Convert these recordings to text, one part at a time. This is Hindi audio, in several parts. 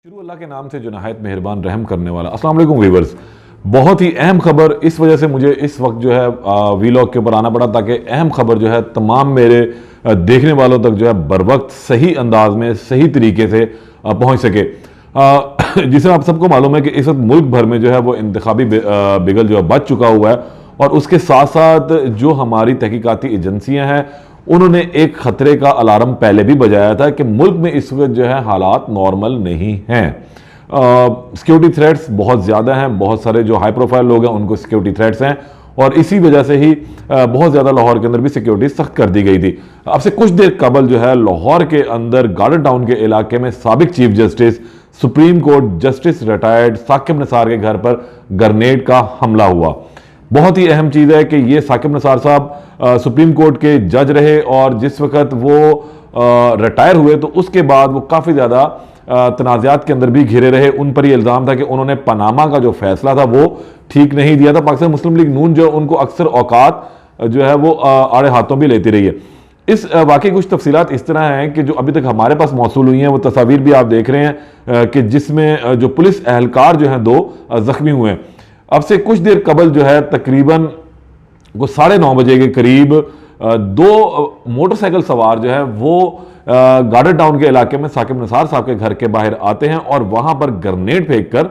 शुरू अल्लाह के नाम से जो नहायत मेहरबान रहम करने वाला। अस्सलाम वालेकुम व्यूअर्स, बहुत ही अहम खबर, इस वजह से मुझे इस वक्त जो है वीलॉग के ऊपर आना पड़ा ताकि अहम खबर जो है तमाम मेरे देखने वालों तक जो है बर वक्त सही अंदाज में सही तरीके से पहुंच सके। जिसे आप सबको मालूम है कि इस वक्त मुल्क भर में जो है वो इंतखाबी बिगल जो है बच चुका हुआ है और उसके साथ साथ जो हमारी तहकीकाती एजेंसियां हैं उन्होंने एक खतरे का अलार्म पहले भी बजाया था कि मुल्क में इस वक्त जो है हालात नॉर्मल नहीं हैं। सिक्योरिटी थ्रेट्स बहुत ज़्यादा हैं, बहुत सारे जो हाई प्रोफाइल लोग हैं उनको सिक्योरिटी थ्रेट्स हैं और इसी वजह से ही बहुत ज़्यादा लाहौर के अंदर भी सिक्योरिटी सख्त कर दी गई थी। अब से कुछ देर कबल जो है लाहौर के अंदर गार्डन टाउन के इलाके में साबिक chief justice supreme court justice retired Saqib Nisar के घर पर ग्रेनेड का हमला हुआ। बहुत ही अहम चीज़ है कि ये साकिब निसार साहब सुप्रीम कोर्ट के जज रहे और जिस वक्त वो रिटायर हुए तो उसके बाद वो काफ़ी ज़्यादा तनाज़ात के अंदर भी घिरे रहे। उन पर यह इल्ज़ाम था कि उन्होंने पनामा का जो फैसला था वो ठीक नहीं दिया था। पाकिस्तान मुस्लिम लीग नून जो उनको अक्सर औकात जो है वो आड़े हाथों भी लेती रही है। इस वाकई कुछ तफसीलात इस तरह हैं कि जो अभी तक हमारे पास मौसूल हुई हैं वो तस्वीर भी आप देख रहे हैं कि जिसमें जो पुलिस एहलकार जो हैं दो जख्मी हुए हैं। अब से कुछ देर कबल जो है तकरीबन 9:30 बजे के करीब दो मोटरसाइकिल सवार जो है वो गार्डन टाउन के इलाके में साकिब निसार साहब के घर के बाहर आते हैं और वहां पर ग्रेनेड फेंक कर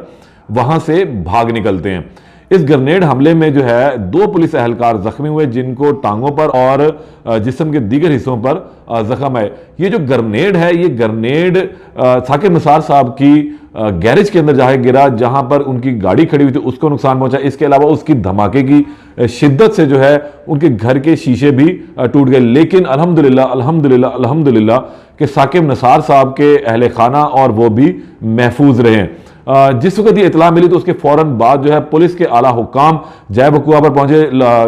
वहां से भाग निकलते हैं। इस ग्रेनेड हमले में जो है दो पुलिस एहलकार जख्मी हुए जिनको टांगों पर और जिस्म के दीगर हिस्सों पर जख्म है। ये जो ग्रेनेड है ये ग्रेनेड साकिब निसार साहब की गैरेज के अंदर जाके गिरा जहां पर उनकी गाड़ी खड़ी हुई थी, उसको नुकसान पहुंचा। इसके अलावा उसकी धमाके की शिद्दत से जो है उनके घर के शीशे भी टूट गए। लेकिन अल्हम्दुलिल्लाह अल्हम्दुलिल्लाह अल्हम्दुलिल्लाह कि साकिब निसार साहब के अहले खाना और वो भी महफूज रहे। जिस वक्त ये इतला मिली तो उसके फौरन बाद जो है पुलिस के आला हुकाम जय बकुआ पर पहुंचे।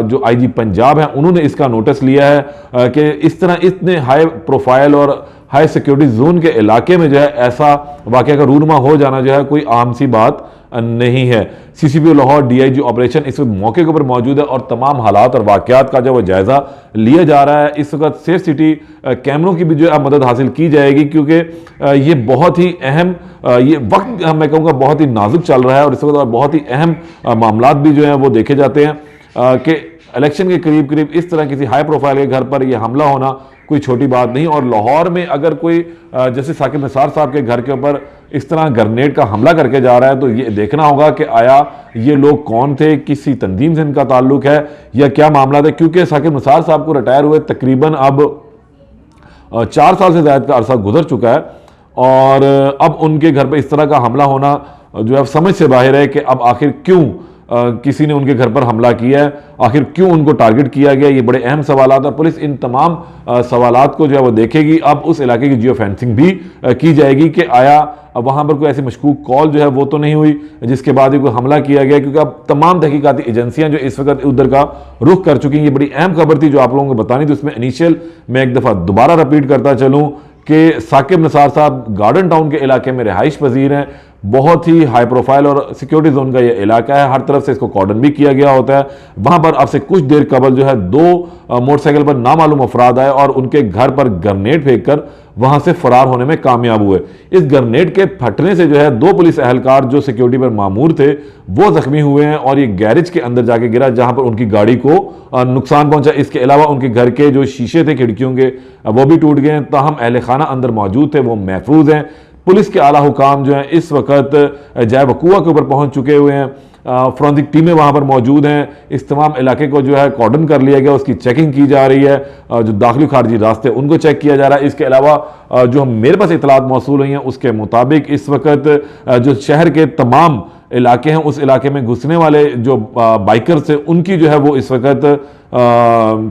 जो आईजी पंजाब है उन्होंने इसका नोटिस लिया है कि इस तरह इतने हाई प्रोफाइल और हाई सिक्योरिटी जोन के इलाके में जो है ऐसा वाकया का रूनमा हो जाना जो है कोई आम सी बात नहीं है। सीसीपी लाहौर डीआईजी ऑपरेशन इस वक्त मौके के ऊपर मौजूद है और तमाम हालात और वाकयात का जो वो जायजा लिया जा रहा है। इस वक्त सेफ सिटी कैमरों की भी जो है मदद हासिल की जाएगी क्योंकि ये बहुत ही अहम ये वक्त मैं कहूँगा बहुत ही नाजुक चल रहा है और इस वक्त बहुत ही अहम मामलात भी जो है वो देखे जाते हैं कि इलेक्शन के करीब करीब इस तरह किसी हाई प्रोफाइल के घर पर यह हमला होना कोई छोटी बात नहीं। और लाहौर में अगर कोई जैसे साकिब निसार साहब के घर के ऊपर इस तरह ग्रेनेड का हमला करके जा रहा है तो ये देखना होगा कि आया ये लोग कौन थे, किसी तंजीम से इनका ताल्लुक है या क्या मामला है। क्योंकि साकिब निसार साहब को रिटायर हुए तकरीबन अब 4 साल से ज़्यादा का अरसा गुजर चुका है और अब उनके घर पर इस तरह का हमला होना जो है समझ से बाहर है कि अब आखिर क्यों किसी ने उनके घर पर हमला किया है, आखिर क्यों उनको टारगेट किया गया। ये बड़े अहम सवालात है। पुलिस इन तमाम सवालात को जो है वो देखेगी। अब उस इलाके की जियो फेंसिंग भी की जाएगी कि आया वहां पर कोई ऐसी मशकूक कॉल जो है वो तो नहीं हुई जिसके बाद ही कोई हमला किया गया। क्योंकि अब तमाम तहकीकाती एजेंसियां जो इस वक्त उधर का रुख कर चुकी हैं। ये बड़ी अहम खबर थी जो आप लोगों को बतानी थी। उसमें इनिशियल मैं एक दफ़ा दोबारा रिपीट करता चलूँ कि साकिब निसार साहब गार्डन टाउन के इलाके में रिहाइश पजीर हैं। बहुत ही हाई प्रोफाइल और सिक्योरिटी जोन का ये इलाका है, हर तरफ से इसको कॉर्डन भी किया गया होता है। वहां पर अब से कुछ देर कबल जो है दो मोटरसाइकिल पर नामालूम अफराद आए और उनके घर पर ग्रेनेड फेंककर वहां से फरार होने में कामयाब हुए। इस ग्रेनेड के फटने से जो है दो पुलिस एहलकार जो सिक्योरिटी पर मामूर थे वो जख्मी हुए हैं और ये गैरेज के अंदर जाके गिरा जहां पर उनकी गाड़ी को नुकसान पहुंचा। इसके अलावा उनके घर के जो शीशे थे खिड़कियों के वो भी टूट गए। ताहम अहले खाना अंदर मौजूद थे, वो महफूज हैं। पुलिस के आला हुकाम जो है इस वक्त जय बकुआ के ऊपर पहुंच चुके हुए हैं। फोरेंसिक टीमें वहां पर मौजूद हैं। इस तमाम इलाके को जो है कॉर्डन कर लिया गया, उसकी चेकिंग की जा रही है। जो दाखिली खारजी रास्ते उनको चेक किया जा रहा है। इसके अलावा जो मेरे पास इतलात मौसूल हुई हैं उसके मुताबिक इस वक्त जो शहर के तमाम इलाके हैं उस इलाके में घुसने वाले जो बाइकर्स हैं उनकी जो है वो इस वक्त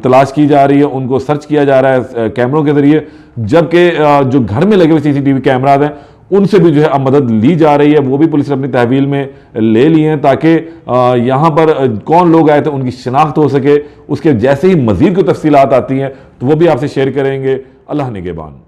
तलाश की जा रही है, उनको सर्च किया जा रहा है कैमरों के जरिए। जबकि जो घर में लगे हुए सीसीटीवी कैमराज हैं उनसे भी जो है अब मदद ली जा रही है। वो भी पुलिस ने अपनी तहवील में ले लिए हैं ताकि यहाँ पर कौन लोग आए थे उनकी शिनाख्त हो सके। उसके जैसे ही मजीद कोई तफसीलात आती हैं तो वो भी आपसे शेयर करेंगे। अल्लाह निगहबान।